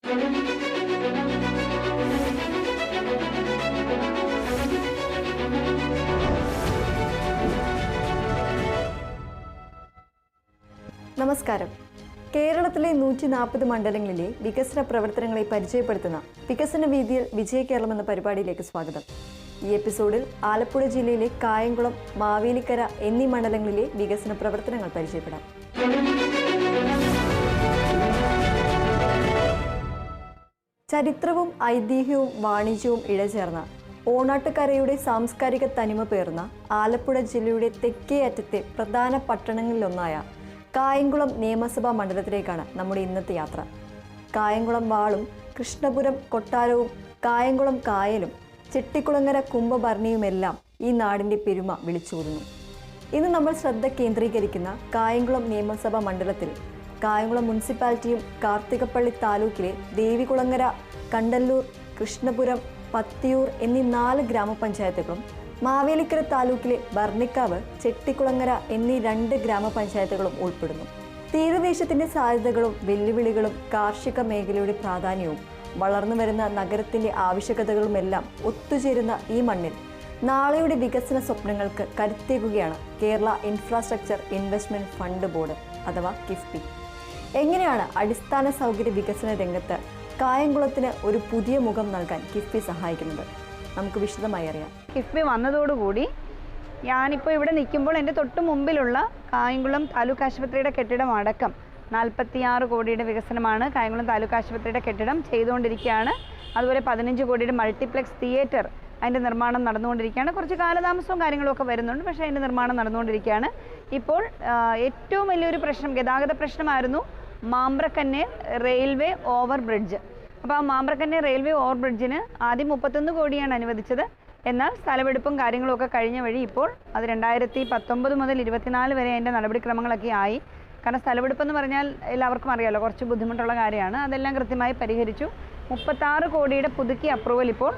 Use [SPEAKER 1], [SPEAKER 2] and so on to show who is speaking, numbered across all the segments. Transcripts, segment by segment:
[SPEAKER 1] നമസ്കാരം. കേരളത്തിലെ 140 മണ്ഡലങ്ങളിലെ വികസന പ്രവർത്തനങ്ങളെ പരിചയപ്പെടുത്തുന്ന വികസന വീതിയിൽ വിജയകേരളം എന്ന പരിപാടിയിലേക്ക് സ്വാഗതം. ഈ എപ്പിസോഡിൽ ആലപ്പുഴ ജില്ലയിലെ കായംകുളം, മാവേലിക്കര എന്നീ മണ്ഡലങ്ങളിലെ വികസന പ്രവർത്തനങ്ങൾ പരിചയപ്പെടാം. ചരിത്രവും ഐതിഹ്യവും വാണിജ്യവും ഇഴചേർന്ന ഓണാട്ടുകരയുടെ സാംസ്കാരിക തനിമ പേർന്ന ആലപ്പുഴ ജില്ലയുടെ തെക്കേ അറ്റത്തെ പ്രധാന പട്ടണങ്ങളിലൊന്നായ കായംകുളം നിയമസഭാ മണ്ഡലത്തിലേക്കാണ് നമ്മുടെ ഇന്നത്തെ യാത്ര. കായംകുളം വാളും കൃഷ്ണപുരം കൊട്ടാരവും കായംകുളം കായലും ചെട്ടിക്കുളങ്ങര കുംഭഭരണിയുമെല്ലാം ഈ നാടിൻ്റെ പെരുമ വിളിച്ചോതുന്നു. ഇന്ന് നമ്മൾ ശ്രദ്ധ കേന്ദ്രീകരിക്കുന്ന കായംകുളം നിയമസഭാ മണ്ഡലത്തിൽ കായംകുളം മുനിസിപ്പാലിറ്റിയും കാർത്തികപ്പള്ളി താലൂക്കിലെ ദേവികുളങ്ങര, കണ്ടല്ലൂർ, കൃഷ്ണപുരം, പത്തിയൂർ എന്നീ 4 ഗ്രാമപഞ്ചായത്തുകളും മാവേലിക്കര താലൂക്കിലെ ഭരണിക്കാവ്, ചെട്ടിക്കുളങ്ങര എന്നീ 2 ഗ്രാമപഞ്ചായത്തുകളും ഉൾപ്പെടുന്നു. തീരദേശത്തിന്റെ സാധ്യതകളും വെല്ലുവിളികളും കാർഷിക മേഖലയുടെ പ്രാധാന്യവും വളർന്നു വരുന്ന നഗരത്തിന്റെ ആവശ്യകതകളുമെല്ലാം ഒത്തുചേരുന്ന ഈ മണ്ണിൽ നാളെയുടെ വികസന സ്വപ്നങ്ങൾക്ക് കരുത്തേകുകയാണ് Kerala infrastructure investment fund board അഥവാ കിഫ്ബി. എങ്ങനെയാണ് അടിസ്ഥാന സൗകര്യ വികസന രംഗത്ത് കായംകുളത്തിന് ഒരു പുതിയ മുഖം നൽകാൻ കിഫ്ബി സഹായിക്കുന്നത്? നമുക്ക് വിശദമായി അറിയാം.
[SPEAKER 2] കിഫ്ബി വന്നതോടുകൂടി ഞാനിപ്പോൾ ഇവിടെ നിൽക്കുമ്പോൾ എൻ്റെ തൊട്ട് മുമ്പിലുള്ള കായംകുളം താലൂക്ക് ആശുപത്രിയുടെ കെട്ടിടം അടക്കം 46 കോടിയുടെ വികസനമാണ് കായംകുളം താലൂക്ക് ആശുപത്രിയുടെ കെട്ടിടം ചെയ്തുകൊണ്ടിരിക്കുകയാണ്. അതുപോലെ 15 കോടിയുടെ മൾട്ടിപ്ലെക്സ് തിയേറ്റർ അതിൻ്റെ നിർമ്മാണം നടന്നുകൊണ്ടിരിക്കുകയാണ്. കുറച്ച് കാലതാമസവും കാര്യങ്ങളൊക്കെ വരുന്നുണ്ട്, പക്ഷേ അതിൻ്റെ നിർമ്മാണം നടന്നുകൊണ്ടിരിക്കുകയാണ്. ഇപ്പോൾ ഏറ്റവും വലിയൊരു പ്രശ്നം, ഗതാഗത പ്രശ്നമായിരുന്നു മാമ്പ്രക്കന്നെ റെയിൽവേ ഓവർ ബ്രിഡ്ജ്. അപ്പോൾ ആ മാമ്പ്രക്കന്നെ റെയിൽവേ ഓവർ ബ്രിഡ്ജിന് ആദ്യം 31 കോടിയാണ് അനുവദിച്ചത്. എന്നാൽ സ്ഥലമെടുപ്പും കാര്യങ്ങളൊക്കെ കഴിഞ്ഞ വഴി ഇപ്പോൾ അത് 2019 മുതൽ 24 വരെ അതിൻ്റെ നടപടിക്രമങ്ങളൊക്കെ ആയി. കാരണം സ്ഥലമെടുപ്പെന്ന് പറഞ്ഞാൽ എല്ലാവർക്കും അറിയാമല്ലോ, കുറച്ച് ബുദ്ധിമുട്ടുള്ള കാര്യമാണ്. അതെല്ലാം കൃത്യമായി പരിഹരിച്ചു. 36 കോടിയുടെ പുതുക്കി അപ്രൂവൽ ഇപ്പോൾ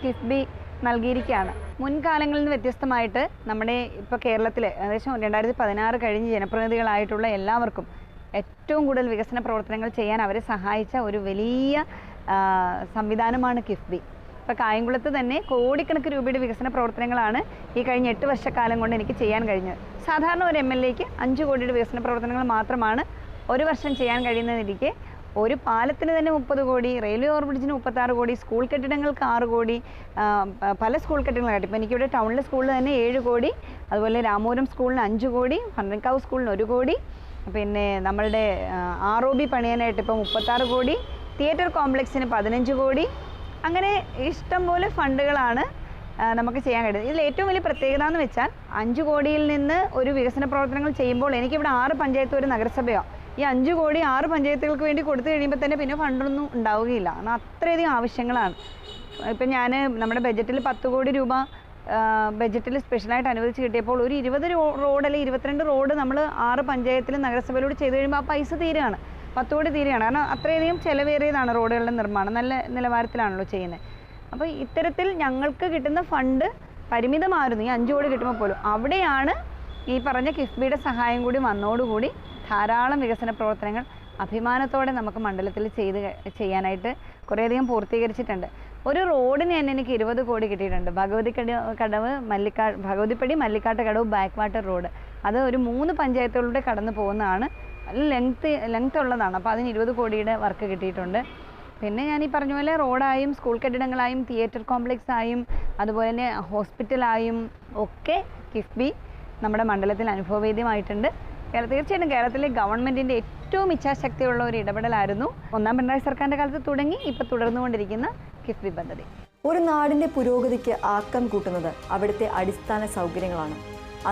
[SPEAKER 2] കിഫ്ബി നൽകിയിരിക്കുകയാണ്. മുൻകാലങ്ങളിൽ നിന്ന് വ്യത്യസ്തമായിട്ട് നമ്മുടെ ഇപ്പോൾ കേരളത്തിലെ ഏകദേശം 2016 കഴിഞ്ഞ് ജനപ്രതിനിധികളായിട്ടുള്ള എല്ലാവർക്കും ഏറ്റവും കൂടുതൽ വികസന പ്രവർത്തനങ്ങൾ ചെയ്യാൻ അവരെ സഹായിച്ച ഒരു വലിയ സംവിധാനമാണ് കിഫ്ബി. ഇപ്പോൾ കായംകുളത്ത് തന്നെ കോടിക്കണക്കിന് രൂപയുടെ വികസന പ്രവർത്തനങ്ങളാണ് ഈ കഴിഞ്ഞ 8 വർഷക്കാലം കൊണ്ട് എനിക്ക് ചെയ്യാൻ കഴിഞ്ഞത്. സാധാരണ ഒരു MLAക്ക് 5 കോടിയുടെ വികസന പ്രവർത്തനങ്ങൾ മാത്രമാണ് ഒരു വർഷം ചെയ്യാൻ കഴിയുന്നതിരിക്കെ ഒരു പാലത്തിന് തന്നെ 30 കോടി, റെയിൽവേ ഓവർ ബ്രിഡ്ജിന് 36 കോടി, സ്കൂൾ കെട്ടിടങ്ങൾക്ക് 6 കോടി, പല സ്കൂൾ കെട്ടിടങ്ങളായിട്ട് ഇപ്പോൾ എനിക്കിവിടെ ടൗണിലെ സ്കൂളിൽ തന്നെ 7 കോടി, അതുപോലെ രാമപുരം സ്കൂളിന് 5 കോടി, ഭരണിക്കാവ് സ്കൂളിന് 1 കോടി, പിന്നെ നമ്മളുടെ ROB പണിയാനായിട്ട് ഇപ്പോൾ 36 കോടി, തിയേറ്റർ കോംപ്ലക്സിന് 15 കോടി, അങ്ങനെ ഇഷ്ടംപോലെ ഫണ്ടുകളാണ് നമുക്ക് ചെയ്യാൻ കഴിയുന്നത്. ഇതിൽ ഏറ്റവും വലിയ പ്രത്യേകത എന്ന് വെച്ചാൽ 5 കോടിയിൽ നിന്ന് ഒരു വികസന പ്രവർത്തനങ്ങൾ ചെയ്യുമ്പോൾ എനിക്കിവിടെ 6 പഞ്ചായത്ത് ഒരു നഗരസഭയോ ഈ 5 കോടി 6 പഞ്ചായത്തുകൾക്ക് വേണ്ടി കൊടുത്തു കഴിയുമ്പോൾ തന്നെ പിന്നെ ഫണ്ടൊന്നും ഉണ്ടാവുകയില്ല. കാരണം അത്രയധികം ആവശ്യങ്ങളാണ്. ഇപ്പം ഞാൻ നമ്മുടെ ബജറ്റിൽ 10 കോടി രൂപ ബജറ്റിൽ സ്പെഷ്യലായിട്ട് അനുവദിച്ച് കിട്ടിയപ്പോൾ ഒരു 20 റോഡ് അല്ലെങ്കിൽ 22 റോഡ് നമ്മൾ 6 പഞ്ചായത്തിലും നഗരസഭയിലൂടെ ചെയ്ത് കഴിയുമ്പോൾ ആ പൈസ തീരുകയാണ്, 10 കോടി തീരുകയാണ്. കാരണം അത്രയധികം ചിലവേറിയതാണ് റോഡുകളുടെ നിർമ്മാണം, നല്ല നിലവാരത്തിലാണല്ലോ ചെയ്യുന്നത്. അപ്പോൾ ഇത്തരത്തിൽ ഞങ്ങൾക്ക് കിട്ടുന്ന ഫണ്ട് പരിമിതമായിരുന്നു. ഈ 5 കോടി കിട്ടുമ്പോൾ പോലും അവിടെയാണ് ഈ പറഞ്ഞ കിഫ്ബിയുടെ സഹായം കൂടി വന്നതോടുകൂടി ധാരാളം വികസന പ്രവർത്തനങ്ങൾ അഭിമാനത്തോടെ നമുക്ക് മണ്ഡലത്തിൽ ചെയ്യാനായിട്ട് കുറേയധികം പൂർത്തീകരിച്ചിട്ടുണ്ട്. ഒരു റോഡിന് തന്നെ എനിക്ക് 20 കോടി കിട്ടിയിട്ടുണ്ട്. ഭഗവതിപ്പടി മല്ലിക്കാട്ട് കടവ് ബാക്ക് വാട്ടർ റോഡ്, അത് ഒരു 3 പഞ്ചായത്തുകളുടെ കടന്നു പോകുന്നതാണ്. ലെങ്ത് ഉള്ളതാണ്. അപ്പോൾ അതിന് 20 കോടിയുടെ വർക്ക് കിട്ടിയിട്ടുണ്ട്. പിന്നെ ഞാൻ ഈ പറഞ്ഞ പോലെ റോഡായും സ്കൂൾ കെട്ടിടങ്ങളായും തിയേറ്റർ കോംപ്ലക്സ് ആയും അതുപോലെ തന്നെ ഹോസ്പിറ്റലായും ഒക്കെ കിഫ്ബി നമ്മുടെ മണ്ഡലത്തിൽ അനുഭവവേദ്യമായിട്ടുണ്ട്. തീർച്ചയായിട്ടും കേരളത്തിലെ ഗവൺമെൻറ്റിൻ്റെ ഏറ്റവും ഇച്ഛാശക്തിയുള്ള ഒരു ഇടപെടലായിരുന്നു 1ാം പിണറായി സർക്കാരിൻ്റെ കാലത്ത് തുടങ്ങി ഇപ്പോൾ തുടർന്നുകൊണ്ടിരിക്കുന്ന കിഫ്ബി പദ്ധതി.
[SPEAKER 1] ഒരു നാടിൻ്റെ പുരോഗതിക്ക് ആക്കം കൂട്ടുന്നത് അവിടുത്തെ അടിസ്ഥാന സൗകര്യങ്ങളാണ്.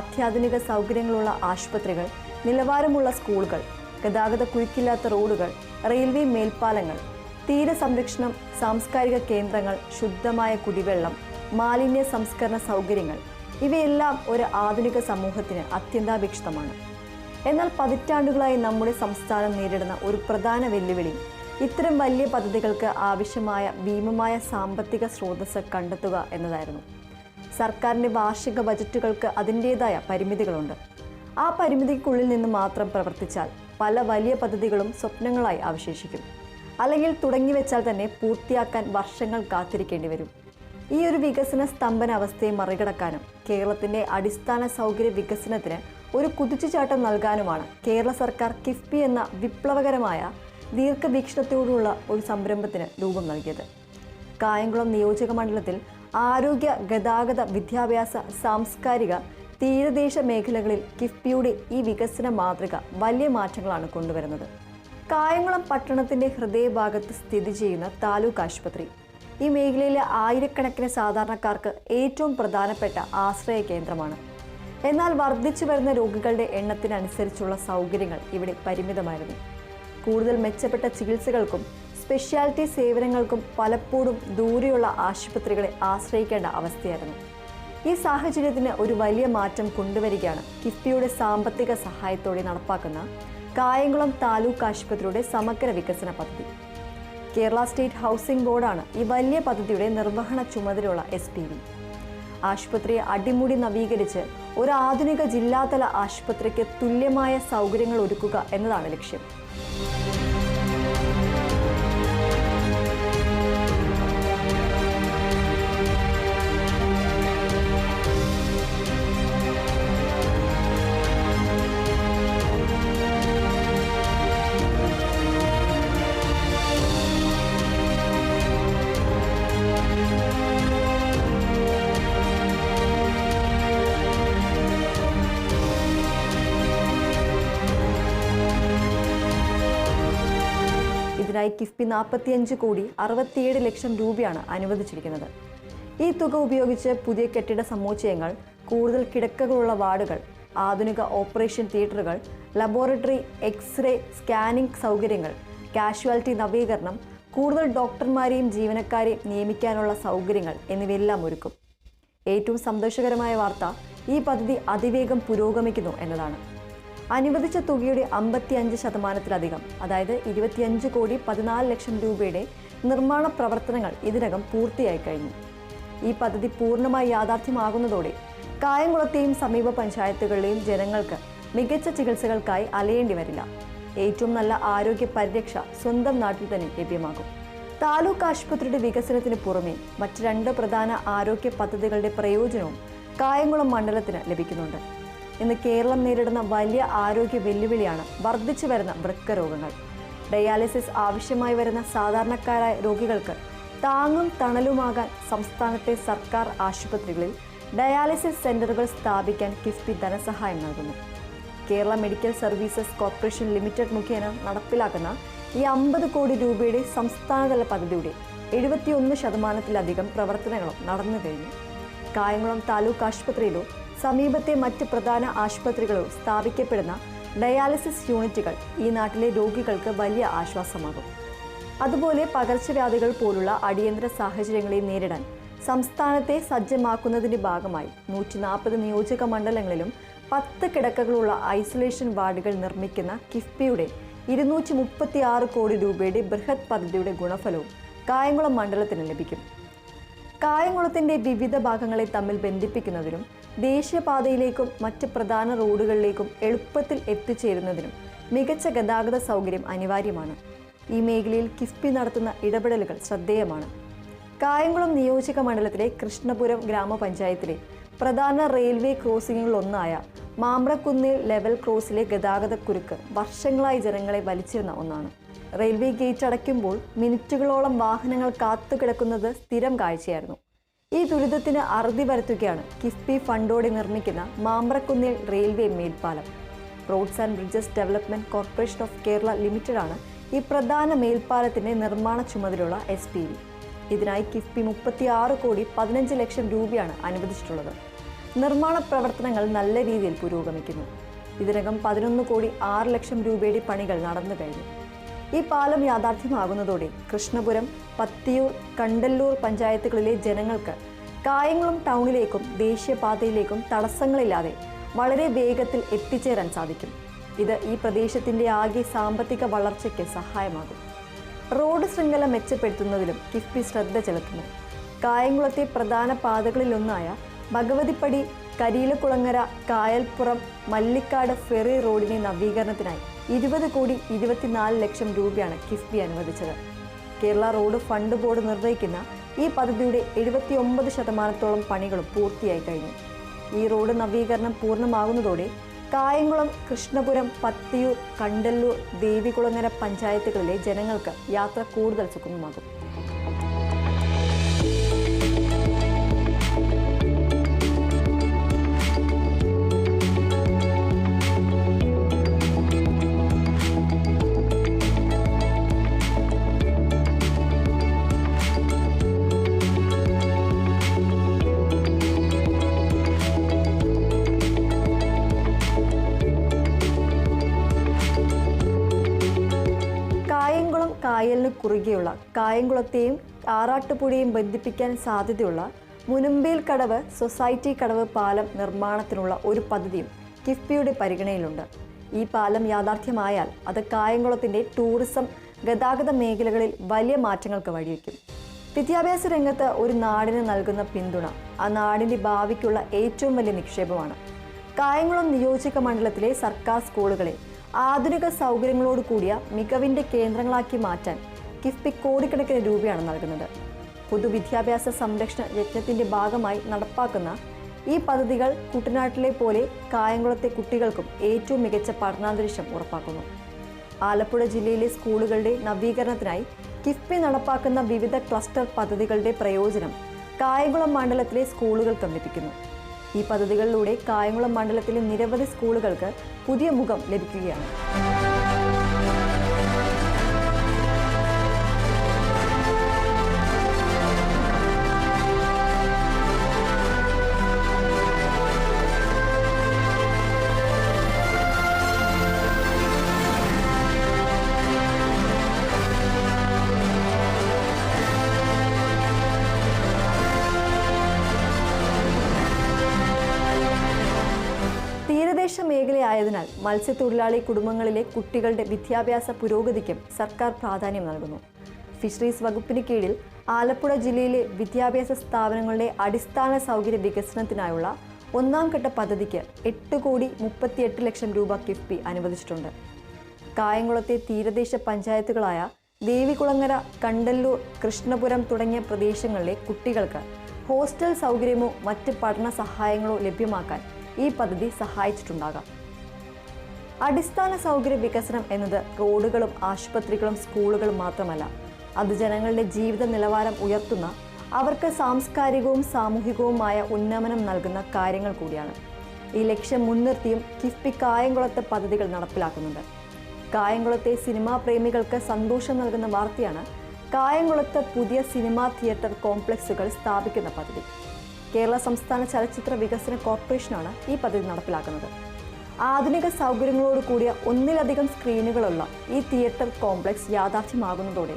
[SPEAKER 1] അത്യാധുനിക സൗകര്യങ്ങളുള്ള ആശുപത്രികൾ, നിലവാരമുള്ള സ്കൂളുകൾ, ഗതാഗത കുരുക്കില്ലാത്ത റോഡുകൾ, റെയിൽവേ മേൽപ്പാലങ്ങൾ, തീരസംരക്ഷണം, സാംസ്കാരിക കേന്ദ്രങ്ങൾ, ശുദ്ധമായ കുടിവെള്ളം, മാലിന്യ സംസ്കരണ സൗകര്യങ്ങൾ ഇവയെല്ലാം ഒരു ആധുനിക സമൂഹത്തിന് അത്യന്താപേക്ഷിതമാണ്. എന്നാൽ പതിറ്റാണ്ടുകളായി നമ്മുടെ സംസ്ഥാനം നേരിടുന്ന ഒരു പ്രധാന വെല്ലുവിളി ഇത്തരം വലിയ പദ്ധതികൾക്ക് ആവശ്യമായ ഭീമമായ സാമ്പത്തിക സ്രോതസ്സ് കണ്ടെത്തുക എന്നതായിരുന്നു. സർക്കാരിൻ്റെ വാർഷിക ബജറ്റുകൾക്ക് അതിൻ്റേതായ പരിമിതികളുണ്ട്. ആ പരിമിതിക്കുള്ളിൽ നിന്ന് മാത്രം പ്രവർത്തിച്ചാൽ പല വലിയ പദ്ധതികളും സ്വപ്നങ്ങളായി അവശേഷിക്കും. അല്ലെങ്കിൽ തുടങ്ങി വെച്ചാൽ തന്നെ പൂർത്തിയാക്കാൻ വർഷങ്ങൾ കാത്തിരിക്കേണ്ടി വരും. ഈ ഒരു വികസന സ്തംഭന അവസ്ഥയെ മറികടക്കാനും കേരളത്തിൻ്റെ അടിസ്ഥാന സൗകര്യ വികസനത്തിന് ഒരു കുതിച്ചുചാട്ടം നൽകാനുമാണ് കേരള സർക്കാർ കിഫ്ബി എന്ന വിപ്ലവകരമായ ദീർഘവീക്ഷണത്തോടുള്ള ഒരു സംരംഭത്തിന് രൂപം നൽകിയത്. കായംകുളം നിയോജക മണ്ഡലത്തിൽ ആരോഗ്യ, ഗതാഗത, വിദ്യാഭ്യാസ, സാംസ്കാരിക, തീരദേശ മേഖലകളിൽ കിഫ്ബിയുടെ ഈ വികസന മാതൃക വലിയ മാറ്റങ്ങളാണ് കൊണ്ടുവരുന്നത്. കായംകുളം പട്ടണത്തിൻ്റെ ഹൃദയഭാഗത്ത് സ്ഥിതി ചെയ്യുന്ന താലൂക്ക് ആശുപത്രി ഈ മേഖലയിലെ ആയിരക്കണക്കിന് സാധാരണക്കാർക്ക് ഏറ്റവും പ്രധാനപ്പെട്ട ആശ്രയ കേന്ദ്രമാണ്. എന്നാൽ വർദ്ധിച്ചു വരുന്ന രോഗികളുടെ എണ്ണത്തിനനുസരിച്ചുള്ള സൗകര്യങ്ങൾ ഇവിടെ പരിമിതമായിരുന്നു. കൂടുതൽ മെച്ചപ്പെട്ട ചികിത്സകൾക്കും സ്പെഷ്യാലിറ്റി സേവനങ്ങൾക്കും പലപ്പോഴും ദൂരെയുള്ള ആശുപത്രികളെ ആശ്രയിക്കേണ്ട അവസ്ഥയായിരുന്നു. ഈ സാഹചര്യത്തിന് ഒരു വലിയ മാറ്റം കൊണ്ടുവരികയാണ് കിഫ്ബിയുടെ സാമ്പത്തിക സഹായത്തോടെ നടപ്പാക്കുന്ന കായംകുളം താലൂക്ക് ആശുപത്രിയുടെ സമഗ്ര വികസന പദ്ധതി. കേരള സ്റ്റേറ്റ് ഹൗസിംഗ് ബോർഡാണ് ഈ വലിയ പദ്ധതിയുടെ നിർവഹണ ചുമതലയുള്ള SPV. ആശുപത്രിയെ അടിമുടി നവീകരിച്ച് ഒരു ആധുനിക ജില്ലാതല ആശുപത്രിക്ക് തുല്യമായ സൗകര്യങ്ങൾ ഒരുക്കുക എന്നതാണ് ലക്ഷ്യം. ഇതിനായി കിഫ്ബി 45 കോടി 67 ലക്ഷം രൂപയാണ് അനുവദിച്ചിരിക്കുന്നത്. ഈ തുക ഉപയോഗിച്ച് പുതിയ കെട്ടിട സമുച്ചയങ്ങൾ, കൂടുതൽ കിടക്കകളുള്ള വാർഡുകൾ, ആധുനിക ഓപ്പറേഷൻ തിയേറ്ററുകൾ, ലബോറട്ടറി, എക്സ്റേ, സ്കാനിംഗ് സൗകര്യങ്ങൾ, കാഷ്വാലിറ്റി നവീകരണം, കൂടുതൽ ഡോക്ടർമാരെയും ജീവനക്കാരെയും നിയമിക്കാനുള്ള സൗകര്യങ്ങൾ എന്നിവയെല്ലാം ഒരുക്കും. ഏറ്റവും സന്തോഷകരമായ വാർത്ത ഈ പദ്ധതി അതിവേഗം പുരോഗമിക്കുന്നു എന്നതാണ്. അനുവദിച്ച തുകയുടെ 55%, അതായത് 25 കോടി 14 ലക്ഷം രൂപയുടെ നിർമ്മാണ പ്രവർത്തനങ്ങൾ ഇതിനകം പൂർത്തിയായി കഴിഞ്ഞു. ഈ പദ്ധതി പൂർണ്ണമായി യാഥാർത്ഥ്യമാകുന്നതോടെ കായംകുളത്തെയും സമീപ പഞ്ചായത്തുകളിലെയും ജനങ്ങൾക്ക് മികച്ച ചികിത്സകൾക്കായി അലയേണ്ടി വരില്ല. ഏറ്റവും നല്ല ആരോഗ്യ പരിരക്ഷ സ്വന്തം നാട്ടിൽ തന്നെ ലഭ്യമാകും. താലൂക്ക് ആശുപത്രിയുടെ വികസനത്തിന് പുറമെ മറ്റ് 2 പ്രധാന ആരോഗ്യ പദ്ധതികളുടെ പ്രയോജനവും കായംകുളം മണ്ഡലത്തിന് ലഭിക്കുന്നുണ്ട്. ഇന്ന് കേരളം നേരിടുന്ന വലിയ ആരോഗ്യ വെല്ലുവിളിയാണ് വർദ്ധിച്ചു വരുന്ന വൃക്ക രോഗങ്ങൾ. ഡയാലിസിസ് ആവശ്യമായി വരുന്ന സാധാരണക്കാരായ രോഗികൾക്ക് താങ്ങും തണലുമാകാൻ സംസ്ഥാനത്തെ സർക്കാർ ആശുപത്രികളിൽ ഡയാലിസിസ് സെന്ററുകൾ സ്ഥാപിക്കാൻ കിഫ്ബി ധനസഹായം നൽകുന്നു. Kerala medical services corporation limited മുഖേന നടപ്പിലാക്കുന്ന ഈ 50 കോടി രൂപയുടെ സംസ്ഥാനതല പദ്ധതിയുടെ 71% പ്രവർത്തനങ്ങളും നടന്നു കഴിഞ്ഞു. കായംകുളം താലൂക്ക് ആശുപത്രിയിലോ സമീപത്തെ മറ്റ് പ്രധാന ആശുപത്രികളോ സ്ഥാപിക്കപ്പെടുന്ന ഡയാലിസിസ് യൂണിറ്റുകൾ ഈ നാട്ടിലെ രോഗികൾക്ക് വലിയ ആശ്വാസമാകും. അതുപോലെ പകർച്ചവ്യാധികൾ പോലുള്ള അടിയന്തര സാഹചര്യങ്ങളെ നേരിടാൻ സംസ്ഥാനത്തെ സജ്ജമാക്കുന്നതിൻ്റെ ഭാഗമായി 140 നിയോജക മണ്ഡലങ്ങളിലും 10 കിടക്കകളുള്ള ഐസൊലേഷൻ വാർഡുകൾ നിർമ്മിക്കുന്ന കിഫ്ബിയുടെ 236 കോടി രൂപയുടെ ബൃഹത് പദ്ധതിയുടെ ഗുണഫലവും കായംകുളം മണ്ഡലത്തിന് ലഭിക്കും. കായംകുളത്തിൻ്റെ വിവിധ ഭാഗങ്ങളെ തമ്മിൽ ബന്ധിപ്പിക്കുന്നതിനും ദേശീയപാതയിലേക്കും മറ്റ് പ്രധാന റോഡുകളിലേക്കും എളുപ്പത്തിൽ എത്തിച്ചേരുന്നതിനും മികച്ച ഗതാഗത സൗകര്യം അനിവാര്യമാണ്. ഈ മേഖലയിൽ കിഫ്ബി നടത്തുന്ന ഇടപെടലുകൾ ശ്രദ്ധേയമാണ്. കായംകുളം നിയോജക മണ്ഡലത്തിലെ കൃഷ്ണപുരം ഗ്രാമപഞ്ചായത്തിലെ പ്രധാന റെയിൽവേ ക്രോസിങ്ങുകളിലൊന്നായ മാമ്പ്രക്കുന്നിൽ ലെവൽ ക്രോസിലെ ഗതാഗതക്കുരുക്ക് വർഷങ്ങളായി ജനങ്ങളെ വലിച്ചിരുന്ന ഒന്നാണ്. റെയിൽവേ ഗേറ്റ് അടയ്ക്കുമ്പോൾ മിനിറ്റുകളോളം വാഹനങ്ങൾ കാത്തുകിടക്കുന്നത് സ്ഥിരം കാഴ്ചയായിരുന്നു. ഈ ദുരിതത്തിന് അറുതി വരുത്തുകയാണ് കിഫ്ബി ഫണ്ടോടെ നിർമ്മിക്കുന്ന മാമ്പ്രക്കുന്നിൽ റെയിൽവേ മേൽപ്പാലം. Roads and bridges development corporation of Kerala ലിമിറ്റഡാണ് ഈ പ്രധാന മേൽപ്പാലത്തിന്റെ നിർമ്മാണ ചുമതലയുള്ള SPV. ഇതിനായി കിഫ്ബി 36 കോടി 15 ലക്ഷം രൂപയാണ് അനുവദിച്ചിട്ടുള്ളത്. നിർമ്മാണ പ്രവർത്തനങ്ങൾ നല്ല രീതിയിൽ പുരോഗമിക്കുന്നു. ഇതിനകം 11 കോടി 6 ലക്ഷം രൂപയുടെ പണികൾ നടന്നു കഴിഞ്ഞു. ഈ പാലം യാഥാർത്ഥ്യമാകുന്നതോടെ കൃഷ്ണപുരം, പത്തിയൂർ, കണ്ടല്ലൂർ പഞ്ചായത്തുകളിലെ ജനങ്ങൾക്ക് കായംകുളം ടൗണിലേക്കും ദേശീയപാതയിലേക്കും തടസ്സങ്ങളില്ലാതെ വളരെ വേഗത്തിൽ എത്തിച്ചേരാൻ സാധിക്കും. ഇത് ഈ പ്രദേശത്തിൻ്റെ ആകെ സാമ്പത്തിക വളർച്ചയ്ക്ക് സഹായമാകും. റോഡ് ശൃംഖല മെച്ചപ്പെടുത്തുന്നതിലും കിഫ്ബി ശ്രദ്ധ ചെലുത്തുന്നു. കായംകുളത്തെ പ്രധാന പാതകളിലൊന്നായ ഭഗവതിപ്പടി, കരിയിലക്കുളങ്ങര, കായൽപ്പുറം, മല്ലിക്കാട് ഫെറി റോഡിന്റെ നവീകരണത്തിനായി 20,24,00,000 രൂപയാണ് കിഫ്ബി അനുവദിച്ചത്. കേരള റോഡ് ഫണ്ട് ബോർഡ് നിർവഹിക്കുന്ന ഈ പദ്ധതിയുടെ 79% പണികളും പൂർത്തിയായി കഴിഞ്ഞു. ഈ റോഡ് നവീകരണം പൂർണ്ണമാകുന്നതോടെ കായംകുളം, കൃഷ്ണപുരം, പത്തിയൂർ, കണ്ടല്ലൂർ, ദേവികുളങ്ങര പഞ്ചായത്തുകളിലെ ജനങ്ങൾക്ക് യാത്ര കൂടുതൽ സുഗമമാകും. കായലിന് കുറുകെയുള്ള കായംകുളത്തെയും ആറാട്ടുപുഴയും ബന്ധിപ്പിക്കാൻ സാധ്യതയുള്ള മുനമ്പേൽ കടവ്, സൊസൈറ്റി കടവ് പാലം നിർമ്മാണത്തിനുള്ള ഒരു പദ്ധതിയും കിഫ്ബിയുടെ പരിഗണനയിലുണ്ട്. ഈ പാലം യാഥാർത്ഥ്യമായാൽ അത് കായംകുളത്തിൻ്റെ ടൂറിസം, ഗതാഗത മേഖലകളിൽ വലിയ മാറ്റങ്ങൾക്ക് വഴിവെക്കും. വിദ്യാഭ്യാസ രംഗത്ത് ഒരു നാടിന് നൽകുന്ന പിന്തുണ ആ നാടിൻ്റെ ഭാവിക്കുള്ള ഏറ്റവും വലിയ നിക്ഷേപമാണ്. കായംകുളം നിയോജക മണ്ഡലത്തിലെ സർക്കാർ സ്കൂളുകളെ ആധുനിക സൗകര്യങ്ങളോട് കൂടിയ മികവിൻ്റെ കേന്ദ്രങ്ങളാക്കി മാറ്റാൻ കിഫ്ബി കോടിക്കണക്കിന് രൂപയാണ് നൽകുന്നത്. പൊതുവിദ്യാഭ്യാസ സംരക്ഷണ യജ്ഞത്തിൻ്റെ ഭാഗമായി നടപ്പാക്കുന്ന ഈ പദ്ധതികൾ കുട്ടനാട്ടിലെ പോലെ കായംകുളത്തെ കുട്ടികൾക്കും ഏറ്റവും മികച്ച പഠനാന്തരീക്ഷം ഉറപ്പാക്കുന്നു. ആലപ്പുഴ ജില്ലയിലെ സ്കൂളുകളുടെ നവീകരണത്തിനായി കിഫ്ബി നടപ്പാക്കുന്ന വിവിധ ക്ലസ്റ്റർ പദ്ധതികളുടെ പ്രയോജനം കായംകുളം മണ്ഡലത്തിലെ സ്കൂളുകൾക്കും ലഭിക്കുന്നു. ഈ പദ്ധതികളിലൂടെ കായംകുളം മണ്ഡലത്തിലെ നിരവധി സ്കൂളുകൾക്ക് പുതിയ മുഖം ലഭിക്കുകയാണ്. തീരദേശ മേഖലയായതിനാൽ മത്സ്യത്തൊഴിലാളി കുടുംബങ്ങളിലെ കുട്ടികളുടെ വിദ്യാഭ്യാസ പുരോഗതിക്കും സർക്കാർ പ്രാധാന്യം നൽകുന്നു. ഫിഷറീസ് വകുപ്പിന് കീഴിൽ ആലപ്പുഴ ജില്ലയിലെ വിദ്യാഭ്യാസ സ്ഥാപനങ്ങളുടെ അടിസ്ഥാന സൗകര്യ വികസനത്തിനായുള്ള ഒന്നാം ഘട്ട പദ്ധതിക്ക് 8,38,00,000 രൂപ കിഫ്ബി അനുവദിച്ചിട്ടുണ്ട്. കായംകുളത്തെ തീരദേശ പഞ്ചായത്തുകളായ ദേവികുളങ്ങര, കണ്ടല്ലൂർ, കൃഷ്ണപുരം തുടങ്ങിയ പ്രദേശങ്ങളിലെ കുട്ടികൾക്ക് ഹോസ്റ്റൽ സൗകര്യമോ മറ്റ് പഠന സഹായങ്ങളോ ലഭ്യമാക്കാൻ ഈ പദ്ധതി സഹായിച്ചിട്ടുണ്ടാകാം. അടിസ്ഥാന സൗകര്യ വികസനം എന്നത് റോഡുകളും ആശുപത്രികളും സ്കൂളുകളും മാത്രമല്ല, അത് ജനങ്ങളുടെ ജീവിത നിലവാരം ഉയർത്തുന്ന, അവർക്ക് സാംസ്കാരികവും സാമൂഹികവുമായ ഉന്നമനം നൽകുന്ന കാര്യങ്ങൾ കൂടിയാണ്. ഈ ലക്ഷ്യം മുൻനിർത്തിയും കിഫ്ബി കായംകുളത്തെ പദ്ധതികൾ നടപ്പിലാക്കുന്നുണ്ട്. കായംകുളത്തെ സിനിമാ പ്രേമികൾക്ക് സന്തോഷം നൽകുന്ന വാർത്തയാണ് കായംകുളത്ത് പുതിയ സിനിമാ തിയേറ്റർ കോംപ്ലക്സുകൾ സ്ഥാപിക്കുന്ന പദ്ധതി. കേരള സംസ്ഥാന ചലച്ചിത്ര വികസന കോർപ്പറേഷനാണ് ഈ പദ്ധതി നടപ്പിലാക്കുന്നത്. ആധുനിക സൗകര്യങ്ങളോട് കൂടിയ ഒന്നിലധികം സ്ക്രീനുകളുള്ള ഈ തിയേറ്റർ കോംപ്ലക്സ് യാഥാർത്ഥ്യമാകുന്നതോടെ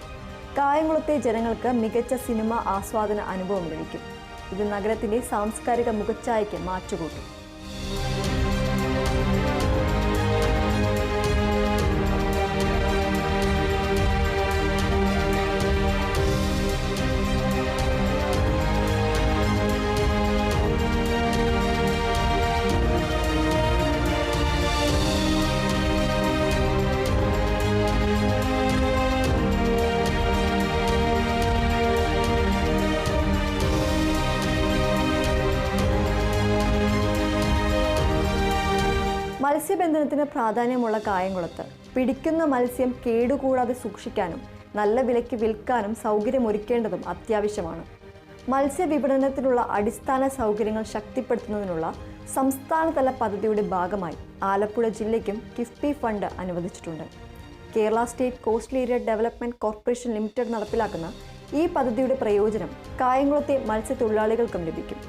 [SPEAKER 1] കായംകുളത്തെ ജനങ്ങൾക്ക് മികച്ച സിനിമ ആസ്വാദന അനുഭവം ലഭിക്കും. ഇത് നഗരത്തിൻ്റെ സാംസ്കാരിക മുഖച്ഛായയ്ക്ക് മാറ്റുകൂട്ടും. മത്സ്യബന്ധനത്തിന് പ്രാധാന്യമുള്ള കായംകുളത്ത് പിടിക്കുന്ന മത്സ്യം കേടുകൂടാതെ സൂക്ഷിക്കാനും നല്ല വിലയ്ക്ക് വിൽക്കാനും സൗകര്യമൊരുക്കേണ്ടതും അത്യാവശ്യമാണ്. മത്സ്യവിപണനത്തിനുള്ള അടിസ്ഥാന സൗകര്യങ്ങൾ ശക്തിപ്പെടുത്തുന്നതിനുള്ള സംസ്ഥാനതല പദ്ധതിയുടെ ഭാഗമായി ആലപ്പുഴ ജില്ലയ്ക്കും കിഫ്ബി ഫണ്ട് അനുവദിച്ചിട്ടുണ്ട്. Kerala state coastal area development corporation limited നടപ്പിലാക്കുന്ന ഈ പദ്ധതിയുടെ പ്രയോജനം കായംകുളത്തെ മത്സ്യത്തൊഴിലാളികൾക്കും ലഭിക്കും.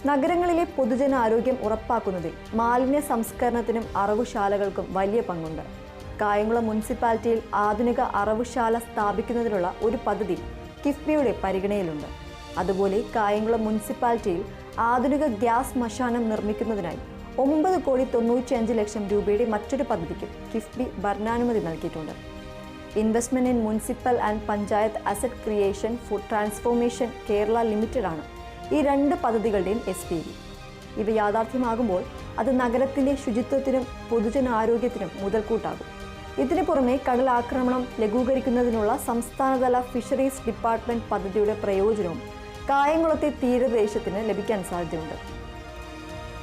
[SPEAKER 1] നഗരങ്ങളിലെ പൊതുജനാരോഗ്യം ഉറപ്പാക്കുന്നതിൽ മാലിന്യ സംസ്കരണത്തിനും അറവുശാലകൾക്കും വലിയ പങ്കുണ്ട്. കായംകുളം മുനിസിപ്പാലിറ്റിയിൽ ആധുനിക അറവുശാല സ്ഥാപിക്കുന്നതിനുള്ള ഒരു പദ്ധതി കിഫ്ബിയുടെ പരിഗണനയിലുണ്ട്. അതുപോലെ കായംകുളം മുനിസിപ്പാലിറ്റിയിൽ ആധുനിക ഗ്യാസ് ശ്മശാനം നിർമ്മിക്കുന്നതിനായി 9,95,00,000 രൂപയുടെ മറ്റൊരു പദ്ധതിക്കും കിഫ്ബി ഭരണാനുമതി നൽകിയിട്ടുണ്ട്. Investment in municipal and panchayat asset creation for transformation Kerala ലിമിറ്റഡാണ് ഈ രണ്ട് പദ്ധതികളുടെയും SPV. ഇവ യാഥാർത്ഥ്യമാകുമ്പോൾ അത് നഗരത്തിൻ്റെ ശുചിത്വത്തിനും പൊതുജനാരോഗ്യത്തിനും മുതൽക്കൂട്ടാകും. ഇതിനു പുറമെ കടൽ ആക്രമണം ലഘൂകരിക്കുന്നതിനുള്ള സംസ്ഥാനതല ഫിഷറീസ് ഡിപ്പാർട്ട്മെന്റ് പദ്ധതിയുടെ പ്രയോജനവും കായംകുളത്തെ തീരദേശത്തിന് ലഭിക്കാൻ സാധ്യതയുണ്ട്.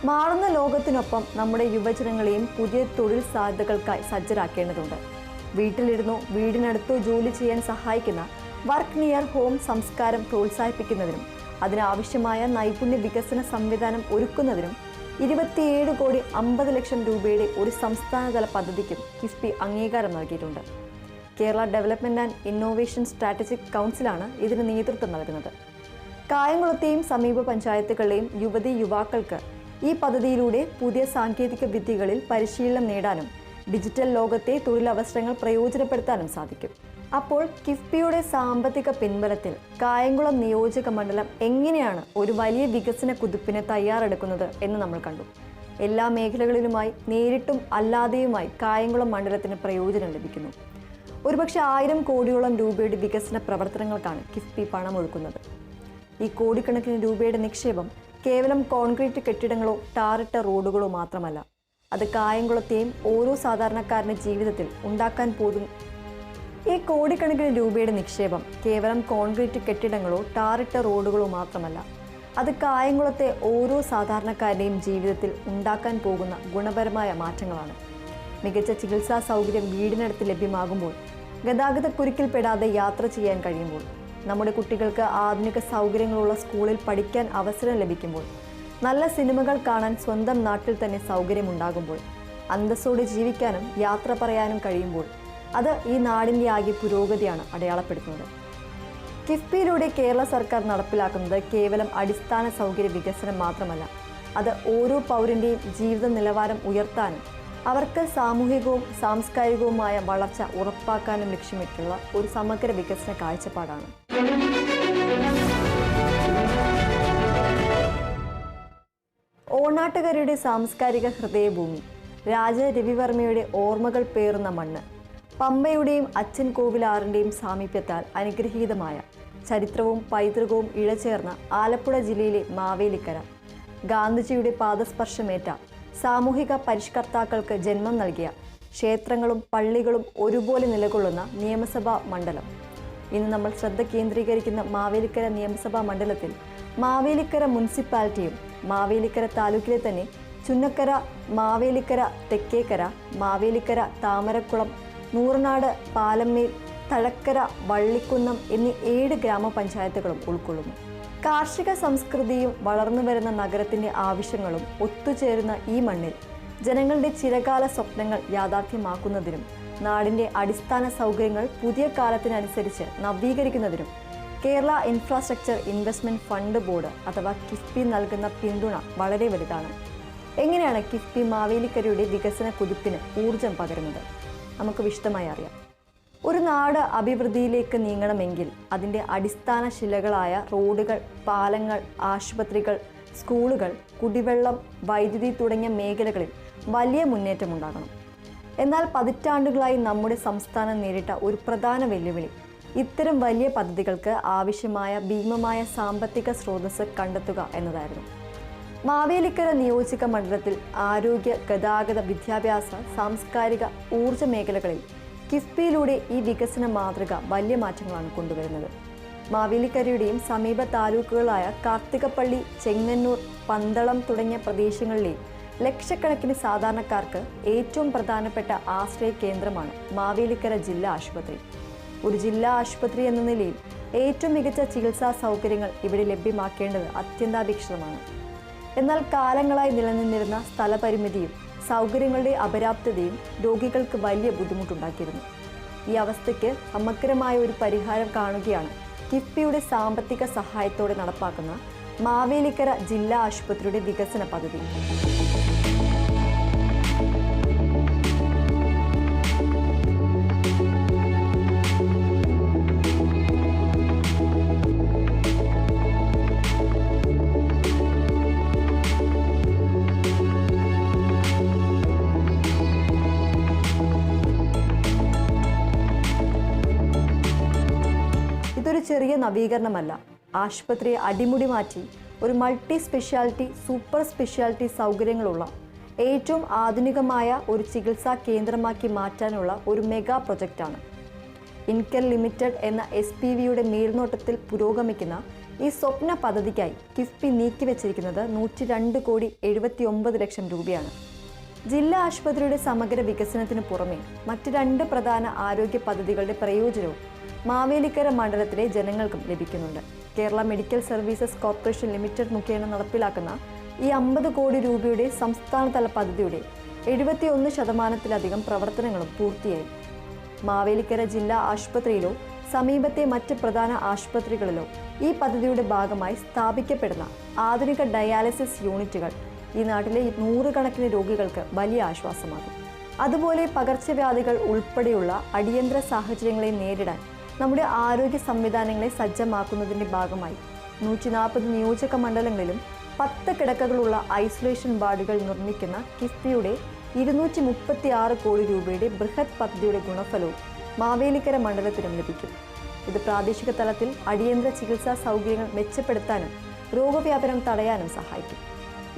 [SPEAKER 1] മാറുന്ന ലോകത്തിനൊപ്പം നമ്മുടെ യുവജനങ്ങളെയും പുതിയ തൊഴിൽ സാധ്യതകൾക്കായി സജ്ജരാക്കേണ്ടതുണ്ട്. വീട്ടിലിരുന്നോ വീടിനടുത്തോ ജോലി ചെയ്യാൻ സഹായിക്കുന്ന വർക്ക് നിയർ ഹോം സംസ്കാരം പ്രോത്സാഹിപ്പിക്കുന്നതിനും അതിനാവശ്യമായ നൈപുണ്യ വികസന സംവിധാനം ഒരുക്കുന്നതിനും 27,50,00,000 രൂപയുടെ ഒരു സംസ്ഥാനതല പദ്ധതിക്കും കിഫ്ബി അംഗീകാരം നൽകിയിട്ടുണ്ട്. Kerala development and innovation strategic കൗൺസിലാണ് ഇതിന് നേതൃത്വം നൽകുന്നത്. കായംകുളത്തെയും സമീപ പഞ്ചായത്തുകളിലെയും യുവതീ യുവാക്കൾക്ക് ഈ പദ്ധതിയിലൂടെ പുതിയ സാങ്കേതിക വിദ്യകളിൽ പരിശീലനം നേടാനും ഡിജിറ്റൽ ലോകത്തെ തൊഴിലവസരങ്ങൾ പ്രയോജനപ്പെടുത്താനും സാധിക്കും. അപ്പോൾ കിഫ്ബിയുടെ സാമ്പത്തിക പിൻബലത്തിൽ കായംകുളം നിയോജക മണ്ഡലം എങ്ങനെയാണ് ഒരു വലിയ വികസന കുതിപ്പിന് തയ്യാറെടുക്കുന്നത് എന്ന് നമ്മൾ കണ്ടു. എല്ലാ മേഖലകളിലുമായി നേരിട്ടും അല്ലാതെയുമായി കായംകുളം മണ്ഡലത്തിന് പ്രയോജനം ലഭിക്കുന്നു. ഒരുപക്ഷെ 1000 കോടിയോളം രൂപയുടെ വികസന പ്രവർത്തനങ്ങൾക്കാണ് കിഫ്ബി പണമൊഴുക്കുന്നത്. ഈ കോടിക്കണക്കിന് രൂപയുടെ നിക്ഷേപം കേവലം കോൺക്രീറ്റ് കെട്ടിടങ്ങളോ ടാറിട്ട റോഡുകളോ മാത്രമല്ല, അത് കായംകുളത്തെയും ഓരോ സാധാരണക്കാരൻ്റെ ജീവിതത്തിൽ ഉണ്ടാക്കാൻ പോകുന്നു. ഈ കോടിക്കണക്കിന് രൂപയുടെ നിക്ഷേപം കേവലം കോൺക്രീറ്റ് കെട്ടിടങ്ങളോ ടാറിട്ട റോഡുകളോ മാത്രമല്ല, അത് കായംകുളത്തെ ഓരോ സാധാരണക്കാരുടെയും ജീവിതത്തിൽ ഉണ്ടാക്കാൻ പോകുന്ന ഗുണപരമായ മാറ്റങ്ങളാണ്. മികച്ച ചികിത്സാ സൗകര്യം വീടിനടുത്ത് ലഭ്യമാകുമ്പോൾ, ഗതാഗതക്കുരുക്കിൽപ്പെടാതെ യാത്ര ചെയ്യാൻ കഴിയുമ്പോൾ, നമ്മുടെ കുട്ടികൾക്ക് ആധുനിക സൗകര്യങ്ങളുള്ള സ്കൂളിൽ പഠിക്കാൻ അവസരം ലഭിക്കുമ്പോൾ, നല്ല സിനിമകൾ കാണാൻ സ്വന്തം നാട്ടിൽ തന്നെ സൗകര്യമുണ്ടാകുമ്പോൾ, അന്തസ്സോടെ ജീവിക്കാനും യാത്ര പറയാനും കഴിയുമ്പോൾ, അത് ഈ നാടിൻ്റെ ആകെ പുരോഗതിയാണ് അടയാളപ്പെടുത്തുന്നത്. കിഫ്ബിയിലൂടെ കേരള സർക്കാർ നടപ്പിലാക്കുന്നത് കേവലം അടിസ്ഥാന സൗകര്യ വികസനം മാത്രമല്ല, അത് ഓരോ പൗരൻ്റെയും ജീവിത നിലവാരം ഉയർത്താനും അവർക്ക് സാമൂഹികവും സാംസ്കാരികവുമായ വളർച്ച ഉറപ്പാക്കാനും ലക്ഷ്യമിട്ടുള്ള ഒരു സമഗ്ര വികസന കാഴ്ചപ്പാടാണ്. ഓണാട്ടുകരയുടെ സാംസ്കാരിക ഹൃദയഭൂമി, രാജ രവിവർമ്മയുടെ ഓർമ്മകൾ പേറുന്ന മണ്ണ്, പമ്പയുടെയും അച്ഛൻ കോവിലാറിൻ്റെയും സാമീപ്യത്താൽ അനുഗ്രഹീതമായ ചരിത്രവും പൈതൃകവും ഇഴചേർന്ന ആലപ്പുഴ ജില്ലയിലെ മാവേലിക്കര, ഗാന്ധിജിയുടെ പാദസ്പർശമേറ്റ സാമൂഹിക പരിഷ്കർത്താക്കൾക്ക് ജന്മം നൽകിയ ക്ഷേത്രങ്ങളും പള്ളികളും ഒരുപോലെ നിലകൊള്ളുന്ന നിയമസഭാ മണ്ഡലം. ഇന്ന് നമ്മൾ ശ്രദ്ധ കേന്ദ്രീകരിക്കുന്ന മാവേലിക്കര നിയമസഭാ മണ്ഡലത്തിൽ മാവേലിക്കര മുനിസിപ്പാലിറ്റിയും മാവേലിക്കര താലൂക്കിലെ തന്നെ ചുന്നക്കര, മാവേലിക്കര തെക്കേക്കര, മാവേലിക്കര താമരക്കുളം, നൂറനാട്, പാലമ്മേൽ, തഴക്കര, വള്ളിക്കുന്നം എന്നീ 7 ഗ്രാമപഞ്ചായത്തുകളും ഉൾക്കൊള്ളുന്നു. കാർഷിക സംസ്കൃതിയും വളർന്നു വരുന്ന നഗരത്തിൻ്റെ ആവശ്യങ്ങളും ഒത്തുചേരുന്ന ഈ മണ്ണിൽ ജനങ്ങളുടെ ചിരകാല സ്വപ്നങ്ങൾ യാഥാർത്ഥ്യമാക്കുന്നതിനും നാടിൻ്റെ അടിസ്ഥാന സൗകര്യങ്ങൾ പുതിയ കാലത്തിനനുസരിച്ച് നവീകരിക്കുന്നതിനും Kerala infrastructure investment fund board അഥവാ കിഫ്ബി നൽകുന്ന പിന്തുണ വളരെ വലുതാണ്. എങ്ങനെയാണ് കിഫ്ബി മാവേലിക്കരയുടെ വികസന കുതിപ്പിന് ഊർജം പകരുന്നത്? നമുക്ക് വിശദമായി അറിയാം. ഒരു നാട് അഭിവൃദ്ധിയിലേക്ക് നീങ്ങണമെങ്കിൽ അതിൻ്റെ അടിസ്ഥാന ശിലകളായ റോഡുകൾ, പാലങ്ങൾ, ആശുപത്രികൾ, സ്കൂളുകൾ, കുടിവെള്ളം, വൈദ്യുതി തുടങ്ങിയ മേഖലകളിൽ വലിയ മുന്നേറ്റമുണ്ടാകണം. എന്നാൽ പതിറ്റാണ്ടുകളായി നമ്മുടെ സംസ്ഥാനം നേരിട്ട ഒരു പ്രധാന വെല്ലുവിളി ഇത്തരം വലിയ പദ്ധതികൾക്ക് ആവശ്യമായ ഭീമമായ സാമ്പത്തിക സ്രോതസ്സ് കണ്ടെത്തുക എന്നതായിരുന്നു. മാവേലിക്കര നിയോജക മണ്ഡലത്തിൽ ആരോഗ്യ, ഗതാഗത, വിദ്യാഭ്യാസ, സാംസ്കാരിക, ഊർജ്ജ മേഖലകളിൽ കിഫ്ബിയിലൂടെ ഈ വികസന മാതൃക വലിയ മാറ്റങ്ങളാണ് കൊണ്ടുവരുന്നത്. മാവേലിക്കരയുടെയും സമീപ താലൂക്കുകളായ കാർത്തികപ്പള്ളി, ചെങ്ങന്നൂർ, പന്തളം തുടങ്ങിയ പ്രദേശങ്ങളിലെ ലക്ഷക്കണക്കിന് സാധാരണക്കാർക്ക് ഏറ്റവും പ്രധാനപ്പെട്ട ആശ്രയ കേന്ദ്രമാണ് മാവേലിക്കര ജില്ലാ ആശുപത്രി. ഒരു ജില്ലാ ആശുപത്രി എന്ന നിലയിൽ ഏറ്റവും മികച്ച ചികിത്സാ സൗകര്യങ്ങൾ ഇവിടെ ലഭ്യമാക്കേണ്ടത് അത്യന്താപേക്ഷിതമാണ്. എന്നാൽ കാലങ്ങളായി നിലനിന്നിരുന്ന സ്ഥലപരിമിതിയും സൗകര്യങ്ങളുടെ അപര്യാപ്തതയും രോഗികൾക്ക് വലിയ ബുദ്ധിമുട്ടുണ്ടാക്കിയിരുന്നു. ഈ അവസ്ഥയ്ക്ക് സമഗ്രമായ ഒരു പരിഹാരം കാണുകയാണ് കിഫ്ബിയുടെ സാമ്പത്തിക സഹായത്തോടെ നടപ്പാക്കുന്ന മാവേലിക്കര ജില്ലാ ആശുപത്രിയുടെ വികസന പദ്ധതി. ഇതൊരു ചെറിയ നവീകരണമല്ല. ആശുപത്രിയെ അടിമുടി മാറ്റി ഒരു മൾട്ടി സ്പെഷ്യാലിറ്റി, സൂപ്പർ സ്പെഷ്യാലിറ്റി സൗകര്യങ്ങളുള്ള ഏറ്റവും ആധുനികമായ ഒരു ചികിത്സാ കേന്ദ്രമാക്കി മാറ്റാനുള്ള ഒരു മെഗാ പ്രൊജക്റ്റാണ്. ഇൻകെൽ ലിമിറ്റഡ് എന്ന SPVയുടെ മേൽനോട്ടത്തിൽ പുരോഗമിക്കുന്ന ഈ സ്വപ്ന പദ്ധതിക്കായി കിഫ്ബി നീക്കിവെച്ചിരിക്കുന്നത് 102,79 ലക്ഷം രൂപയാണ്. ജില്ലാ ആശുപത്രിയുടെ സമഗ്ര വികസനത്തിന് പുറമെ മറ്റ് 2 പ്രധാന ആരോഗ്യ പദ്ധതികളുടെ പ്രയോജനവും മാവേലിക്കര മണ്ഡലത്തിലെ ജനങ്ങൾക്കും ലഭിക്കുന്നുണ്ട്. Kerala medical services corporation limited മുഖേന നടപ്പിലാക്കുന്ന ഈ 50 കോടി രൂപയുടെ സംസ്ഥാനതല പദ്ധതിയുടെ 71% പ്രവർത്തനങ്ങളും പൂർത്തിയായി. മാവേലിക്കര ജില്ലാ ആശുപത്രിയിലോ സമീപത്തെ മറ്റ് പ്രധാന ആശുപത്രികളിലോ ഈ പദ്ധതിയുടെ ഭാഗമായി സ്ഥാപിക്കപ്പെടുന്ന ആധുനിക ഡയാലിസിസ് യൂണിറ്റുകൾ ഈ നാട്ടിലെ 100 കണക്കിന് രോഗികൾക്ക് വലിയ ആശ്വാസമാകും. അതുപോലെ പകർച്ചവ്യാധികൾ ഉൾപ്പെടെയുള്ള അടിയന്തര സാഹചര്യങ്ങളെ നേരിടാൻ നമ്മുടെ ആരോഗ്യ സംവിധാനങ്ങളെ സജ്ജമാക്കുന്നതിൻ്റെ ഭാഗമായി 140 നിയോജക മണ്ഡലങ്ങളിലും 10 കിടക്കകളുള്ള ഐസൊലേഷൻ വാർഡുകൾ നിർമ്മിക്കുന്ന കിഫ്ബിയുടെ 236 കോടി രൂപയുടെ ബൃഹത് പദ്ധതിയുടെ ഗുണഫലവും മാവേലിക്കര മണ്ഡലത്തിനും ലഭിക്കും. ഇത് പ്രാദേശിക തലത്തിൽ അടിയന്തര ചികിത്സാ സൗകര്യങ്ങൾ മെച്ചപ്പെടുത്താനും രോഗവ്യാപനം തടയാനും സഹായിക്കും.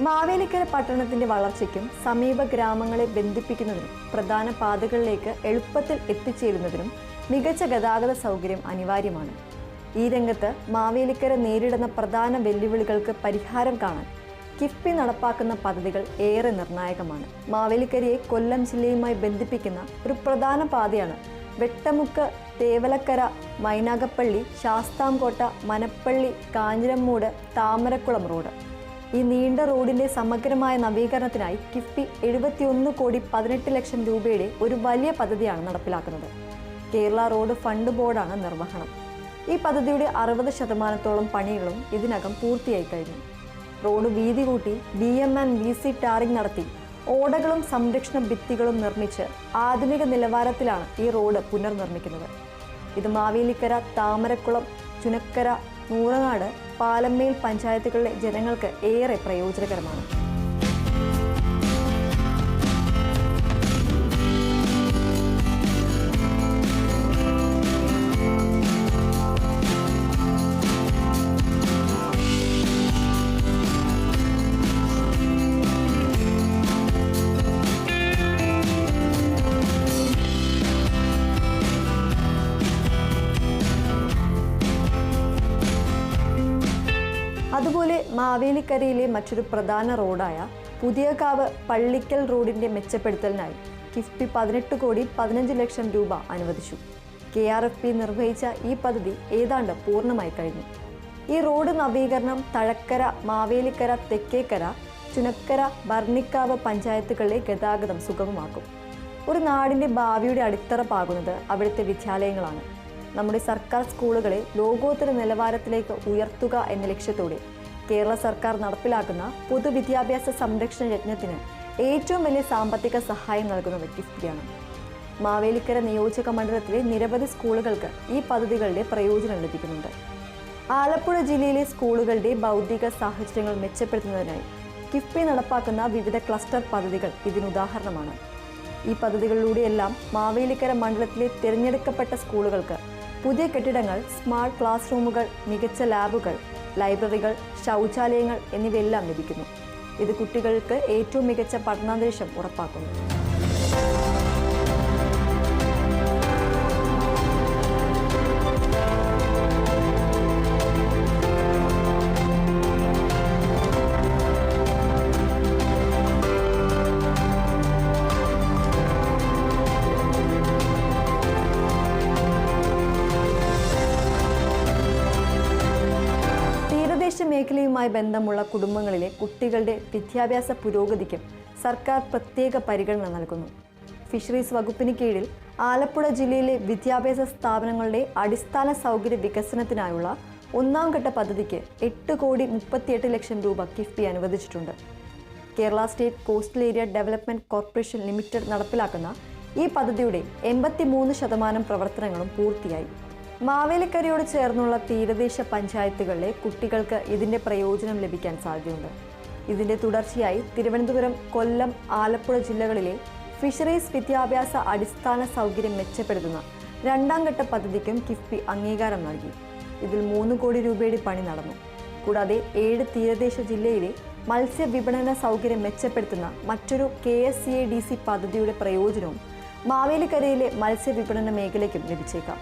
[SPEAKER 1] മാവേലിക്കര പട്ടണത്തിന്റെ വളർച്ചയ്ക്കും സമീപ ഗ്രാമങ്ങളെ ബന്ധിപ്പിക്കുന്നതിനും പ്രധാന പാതകളിലേക്ക് എളുപ്പത്തിൽ എത്തിച്ചേരുന്നതിനും മികച്ച ഗതാഗത സൗകര്യം അനിവാര്യമാണ്. ഈ രംഗത്ത് മാവേലിക്കര നേരിടുന്ന പ്രധാന വെല്ലുവിളികൾക്ക് പരിഹാരം കാണാൻ കിഫ്ബി നടപ്പാക്കുന്ന പദ്ധതികൾ ഏറെ നിർണായകമാണ്. മാവേലിക്കരയെ കൊല്ലം ജില്ലയുമായി ബന്ധിപ്പിക്കുന്ന ഒരു പ്രധാന പാതയാണ് വെട്ടമുക്ക്, തേവലക്കര, മൈനാഗപ്പള്ളി, ശാസ്താംകോട്ട, മനപ്പള്ളി, കാഞ്ഞിരമൂട്, താമരക്കുളം റോഡ്. ഈ നീണ്ട റോഡിന്റെ സമഗ്രമായ നവീകരണത്തിനായി കിഫ്ബി 71,18 ലക്ഷം രൂപയുടെ ഒരു വലിയ പദ്ധതിയാണ് നടപ്പിലാക്കുന്നത്. കേരള റോഡ് ഫണ്ട് ബോർഡാണ് നിർവഹണം. ഈ പദ്ധതിയുടെ 60% പണികളും ഇതിനകം പൂർത്തിയായി കഴിഞ്ഞു. റോഡ് വീതി കൂട്ടി BM&BC ടാറിംഗ് നടത്തി ഓടകളും സംരക്ഷണ ഭിത്തികളും നിർമ്മിച്ച് ആധുനിക നിലവാരത്തിലാണ് ഈ റോഡ് പുനർനിർമ്മിക്കുന്നത്. ഇത് മാവേലിക്കര, താമരക്കുളം, ചുനക്കര, നൂറനാട്, പാലമ്മേൽ പഞ്ചായത്തുകളിലെ ജനങ്ങൾക്ക് ഏറെ പ്രയോജനകരമാണ്. അതുപോലെ മാവേലിക്കരയിലെ മറ്റൊരു പ്രധാന റോഡായ പുതിയകാവ് പള്ളിക്കൽ റോഡിന്റെ മെച്ചപ്പെടുത്തലിനായി കിഫ്ബി 18,15 ലക്ഷം രൂപ അനുവദിച്ചു. KRFP നിർവഹിച്ച ഈ പദ്ധതി ഏതാണ്ട് പൂർണ്ണമായി കഴിഞ്ഞു. ഈ റോഡ് നവീകരണം തഴക്കര, മാവേലിക്കര, തെക്കേക്കര, ചുനക്കര, ഭർണിക്കാവ് പഞ്ചായത്തുകളിലെ ഗതാഗതം സുഗമമാക്കും. ഒരു നാടിന്റെ ഭാവിയുടെ അടിത്തറ പാകുന്നത് അവിടുത്തെ വിദ്യാലയങ്ങളാണ്. നമ്മുടെ സർക്കാർ സ്കൂളുകളെ ലോകോത്തര നിലവാരത്തിലേക്ക് ഉയർത്തുക എന്ന ലക്ഷ്യത്തോടെ കേരള സർക്കാർ നടപ്പിലാക്കുന്ന പൊതുവിദ്യാഭ്യാസ സംരക്ഷണ യജ്ഞത്തിന് ഏറ്റവും വലിയ സാമ്പത്തിക സഹായം നൽകുന്നത് കിഫ്ബിയാണ്. മാവേലിക്കര നിയോജക മണ്ഡലത്തിലെ നിരവധി സ്കൂളുകൾക്ക് ഈ പദ്ധതികളുടെ പ്രയോജനം ലഭിക്കുന്നുണ്ട്. ആലപ്പുഴ ജില്ലയിലെ സ്കൂളുകളുടെ ഭൗതിക സാഹചര്യങ്ങൾ മെച്ചപ്പെടുത്തുന്നതിനായി കിഫ്ബി നടപ്പാക്കുന്ന വിവിധ ക്ലസ്റ്റർ പദ്ധതികൾ ഇതിനുദാഹരണമാണ്. ഈ പദ്ധതികളിലൂടെയെല്ലാം മാവേലിക്കര മണ്ഡലത്തിലെ തിരഞ്ഞെടുക്കപ്പെട്ട സ്കൂളുകൾക്ക് പുതിയ കെട്ടിടങ്ങൾ, സ്മാർട്ട് ക്ലാസ് റൂമുകൾ, മികച്ച ലാബുകൾ, ലൈബ്രറികൾ, ശൗചാലയങ്ങൾ എന്നിവയെല്ലാം ലഭിക്കുന്നു. ഇത് കുട്ടികൾക്ക് ഏറ്റവും മികച്ച പഠനാന്തരീക്ഷം ഉറപ്പാക്കുന്നു. മേഖലയുമായി ബന്ധമുള്ള കുടുംബങ്ങളിലെ കുട്ടികളുടെ വിദ്യാഭ്യാസ പുരോഗതിക്കും സർക്കാർ പ്രത്യേക പരിഗണന നൽകുന്നു. ഫിഷറീസ് വകുപ്പിന് കീഴിൽ ആലപ്പുഴ ജില്ലയിലെ വിദ്യാഭ്യാസ സ്ഥാപനങ്ങളുടെ അടിസ്ഥാന സൗകര്യ വികസനത്തിനായുള്ള 1ാം ഘട്ട പദ്ധതിക്ക് 8,38 ലക്ഷം രൂപ കിഫ്ബി അനുവദിച്ചിട്ടുണ്ട്. Kerala state coastal area development corporation limited നടപ്പിലാക്കുന്ന ഈ പദ്ധതിയുടെ 83% പ്രവർത്തനങ്ങളും പൂർത്തിയായി. മാവേലിക്കരയോട് ചേർന്നുള്ള തീരദേശ പഞ്ചായത്തുകളിലെ കുട്ടികൾക്ക് ഇതിൻ്റെ പ്രയോജനം ലഭിക്കാൻ സാധ്യതയുണ്ട്. ഇതിൻ്റെ തുടർച്ചയായി തിരുവനന്തപുരം, കൊല്ലം, ആലപ്പുഴ ജില്ലകളിലെ ഫിഷറീസ് വിദ്യാഭ്യാസ അടിസ്ഥാന സൗകര്യം മെച്ചപ്പെടുത്തുന്ന 2ാം ഘട്ട പദ്ധതിക്കും കിഫ്ബി അംഗീകാരം നൽകി. ഇതിൽ 3 കോടി രൂപയുടെ പണി നടന്നു. കൂടാതെ 7 തീരദേശ ജില്ലയിലെ മത്സ്യ വിപണന സൗകര്യം മെച്ചപ്പെടുത്തുന്ന മറ്റൊരു KSCADC പദ്ധതിയുടെ പ്രയോജനവും മാവേലിക്കരയിലെ മത്സ്യ വിപണന മേഖലയ്ക്കും ലഭിച്ചേക്കാം.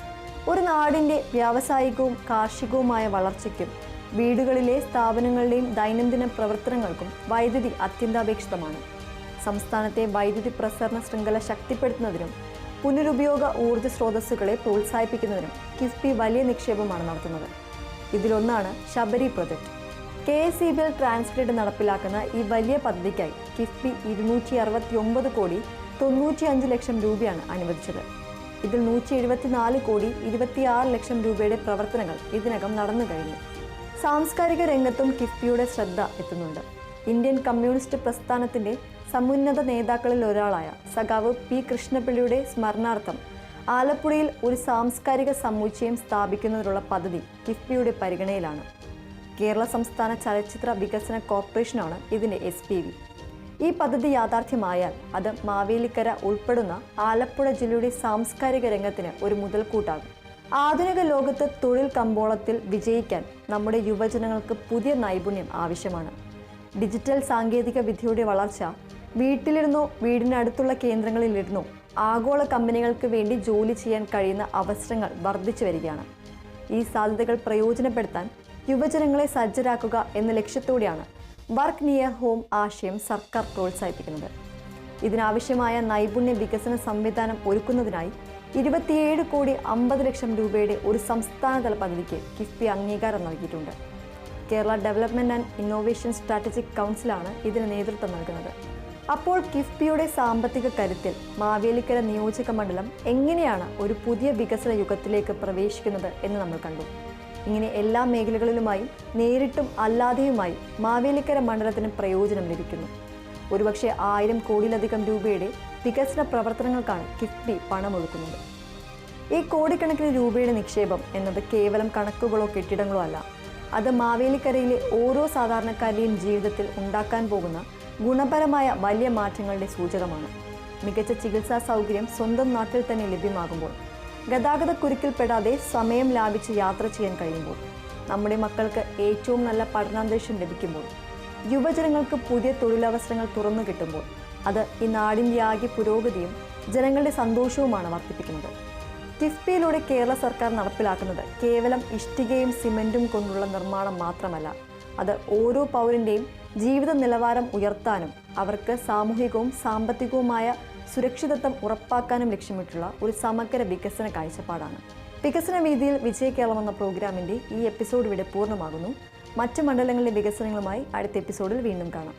[SPEAKER 1] ഒരു നാടിൻ്റെ വ്യാവസായികവും കാർഷികവുമായ വളർച്ചയ്ക്കും വീടുകളിലെ സ്ഥാപനങ്ങളുടെയും ദൈനംദിന പ്രവർത്തനങ്ങൾക്കും വൈദ്യുതി അത്യന്താപേക്ഷിതമാണ്. സംസ്ഥാനത്തെ വൈദ്യുതി പ്രസരണ ശൃംഖല ശക്തിപ്പെടുത്തുന്നതിനും പുനരുപയോഗ ഊർജ്ജ സ്രോതസ്സുകളെ പ്രോത്സാഹിപ്പിക്കുന്നതിനും കിഫ്ബി വലിയ നിക്ഷേപമാണ് നടത്തുന്നത്. ഇതിലൊന്നാണ് ശബരി പ്രൊജക്ട്. KSEBL ട്രാൻസ്ഗ്രിഡ് നടപ്പിലാക്കുന്ന ഈ വലിയ പദ്ധതിക്കായി കിഫ്ബി 269 കോടി 95 ലക്ഷം രൂപയാണ് അനുവദിച്ചത്. ഇതിൽ 174 കോടി 26 ലക്ഷം രൂപയുടെ പ്രവർത്തനങ്ങൾ ഇതിനകം നടന്നു കഴിഞ്ഞു. സാംസ്കാരിക രംഗത്തും കിഫ്ബിയുടെ ശ്രദ്ധ എത്തുന്നുണ്ട്. ഇന്ത്യൻ കമ്മ്യൂണിസ്റ്റ് പ്രസ്ഥാനത്തിൻ്റെ സമുന്നത നേതാക്കളിൽ ഒരാളായ സഖാവ് P. കൃഷ്ണപിള്ളിയുടെ സ്മരണാർത്ഥം ആലപ്പുഴയിൽ ഒരു സാംസ്കാരിക സമുച്ചയം സ്ഥാപിക്കുന്നതിനുള്ള പദ്ധതി കിഫ്ബിയുടെ പരിഗണനയിലാണ്. കേരള സംസ്ഥാന ചലച്ചിത്ര വികസന കോർപ്പറേഷനാണ് ഇതിൻ്റെ SPV. ഈ പദ്ധതി യാഥാർത്ഥ്യമായാൽ അത് മാവേലിക്കര ഉൾപ്പെടുന്ന ആലപ്പുഴ ജില്ലയുടെ സാംസ്കാരിക രംഗത്തിന് ഒരു മുതൽക്കൂട്ടാകും. ആധുനിക ലോകത്ത് തൊഴിൽ കമ്പോളത്തിൽ വിജയിക്കാൻ നമ്മുടെ യുവജനങ്ങൾക്ക് പുതിയ നൈപുണ്യം ആവശ്യമാണ്. ഡിജിറ്റൽ സാങ്കേതിക വിദ്യയുടെ വളർച്ച വീട്ടിലിരുന്നോ വീടിനടുത്തുള്ള കേന്ദ്രങ്ങളിലിരുന്നോ ആഗോള കമ്പനികൾക്ക് വേണ്ടി ജോലി ചെയ്യാൻ കഴിയുന്ന അവസരങ്ങൾ വർദ്ധിച്ചു വരികയാണ്. ഈ സാധ്യതകൾ പ്രയോജനപ്പെടുത്താൻ യുവജനങ്ങളെ സജ്ജരാക്കുക എന്ന ലക്ഷ്യത്തോടെയാണ് വർക്ക് നിയർ ഹോം ആശയം സർക്കാർ പ്രോത്സാഹിപ്പിക്കുന്നത്. ഇതിനാവശ്യമായ നൈപുണ്യ വികസന സംവിധാനം ഒരുക്കുന്നതിനായി 27 കോടി 50 ലക്ഷം രൂപയുടെ ഒരു സംസ്ഥാനതല പദ്ധതിക്ക് കിഫ്ബി അംഗീകാരം നൽകിയിട്ടുണ്ട്. Kerala development and innovation strategic കൗൺസിലാണ് ഇതിന് നേതൃത്വം നൽകുന്നത്. അപ്പോൾ കിഫ്ബിയുടെ സാമ്പത്തിക കരുത്തിൽ മാവേലിക്കര നിയോജക മണ്ഡലം എങ്ങനെയാണ് ഒരു പുതിയ വികസന യുഗത്തിലേക്ക് പ്രവേശിക്കുന്നത് എന്ന് നമ്മൾ കണ്ടു. ഇങ്ങനെ എല്ലാ മേഖലകളിലുമായും നേരിട്ടും അല്ലാതെയുമായി മാവേലിക്കര മണ്ഡലത്തിന് പ്രയോജനം ലഭിക്കുന്നു. ഒരുപക്ഷെ 1000 കോടിയിലധികം രൂപയുടെ വികസന പ്രവർത്തനങ്ങൾക്കാണ് കിഫ്ബി പണമൊഴുക്കുന്നത്. ഈ കോടിക്കണക്കിന് രൂപയുടെ നിക്ഷേപം എന്നത് കേവലം കണക്കുകളോ കെട്ടിടങ്ങളോ അല്ല. അത് മാവേലിക്കരയിലെ ഓരോ സാധാരണക്കാരുടെയും ജീവിതത്തിൽ ഉണ്ടാക്കാൻ പോകുന്ന ഗുണപരമായ വലിയ മാറ്റങ്ങളുടെ സൂചകമാണ്. മികച്ച ചികിത്സാ സൗകര്യം സ്വന്തം നാട്ടിൽ തന്നെ ലഭ്യമാകുമ്പോൾ, ഗതാഗതക്കുരുക്കിൽപ്പെടാതെ സമയം ലാഭിച്ച് യാത്ര ചെയ്യാൻ കഴിയുമ്പോൾ, നമ്മുടെ മക്കൾക്ക് ഏറ്റവും നല്ല പഠനാന്തരീക്ഷം ലഭിക്കുമ്പോൾ, യുവജനങ്ങൾക്ക് പുതിയ തൊഴിലവസരങ്ങൾ തുറന്നു കിട്ടുമ്പോൾ, അത് ഈ നാടിൻ്റെ ആകെ പുരോഗതിയും ജനങ്ങളുടെ സന്തോഷവുമാണ് വർദ്ധിപ്പിക്കുന്നത്. കിഫ്ബിയിലൂടെ കേരള സർക്കാർ നടപ്പിലാക്കുന്നത് കേവലം ഇഷ്ടികയും സിമൻറ്റും കൊണ്ടുള്ള നിർമ്മാണം മാത്രമല്ല. അത് ഓരോ പൗരൻ്റെയും ജീവിത നിലവാരം ഉയർത്താനും അവർക്ക് സാമൂഹികവും സാമ്പത്തികവുമായ സുരക്ഷിതത്വം ഉറപ്പാക്കാനും ലക്ഷ്യമിട്ടുള്ള ഒരു സമഗ്ര വികസന കാഴ്ചപ്പാടാണ്. വികസന വീതിയിൽ വിജയ കേരളം എന്ന പ്രോഗ്രാമിൻ്റെ ഈ എപ്പിസോഡ് ഇവിടെ പൂർണ്ണമാകുന്നു. മറ്റ് മണ്ഡലങ്ങളിലെ വികസനങ്ങളുമായി അടുത്ത എപ്പിസോഡിൽ വീണ്ടും കാണാം.